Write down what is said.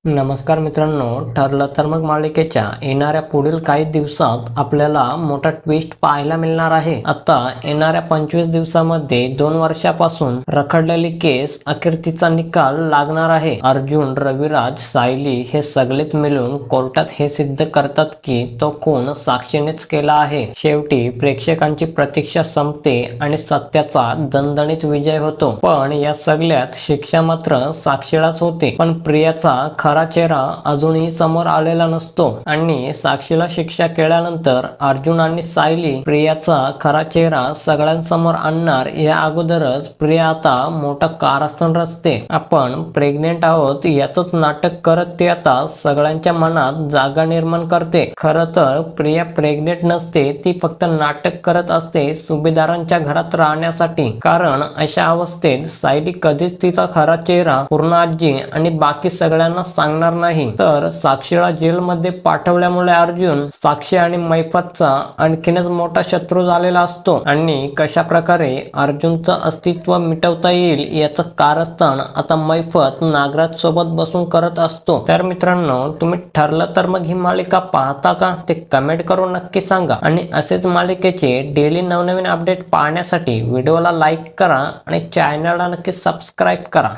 नमस्कार मित्रांनो, ठरलं तर मग मालिकेच्या येणाऱ्या पुढील काही दिवसात आपल्याला मोठा ट्विस्ट पाहायला मिळणार आहे. आता येणाऱ्या 25 दिवसामध्ये 2 वर्षापासून रखडलेली केस अखेर तिचा निकाल लागणार आहे. अर्जुन, रविराज, सायली हे सगळेच मिळून कोर्टात हे सिद्ध करतात की तो खून साक्षीनेच केला आहे. शेवटी प्रेक्षकांची प्रतीक्षा संपते आणि सत्याचा दणदणीत विजय होतो. पण या सगळ्यात शिक्षा मात्र साक्षीलाच होते. पण प्रियाचा खरा चेहरा अजूनही समोर आलेला नसतो आणि साक्षीला शिक्षा केल्यानंतर अर्जुन आणि सायली प्रियाचा खरा चेहरा सगळ्यांसमोर आणणार या अगोदरच प्रिया आता मोठा कारस्थान रचते. आपण प्रेग्नेंट आहोत याचंच नाटक करत ती आता सगळ्यांच्या मनात जागा निर्माण करते. खरं तर प्रिया प्रेग्नेंट नसते, ती फक्त नाटक करत असते सुभेदारांच्या घरात राहण्यासाठी. कारण अशा अवस्थेत सायली कधीच तिचा खरा चेहरा पूर्ण आजी आणि बाकी सगळ्यांना सांगणार नाही. तर साक्षीला जेलमध्ये पाठवल्यामुळे अर्जुन साक्षी आणि मैफतचा आणखीनच मोठा शत्रू झालेला असतो आणि कशा प्रकारे अर्जुनचं अस्तित्व मिटवता येईल याचं कारस्थान आता मैफत नागराज सोबत बसून करत असतो. तर मित्रांनो, तुम्ही ठरलं तर मग ही मालिका पाहता का ते कमेंट करून नक्की सांगा. आणि असेच मालिकेचे डेली नवनवीन अपडेट पाहण्यासाठी व्हिडिओला लाईक करा आणि चॅनलला नक्की सबस्क्राईब करा.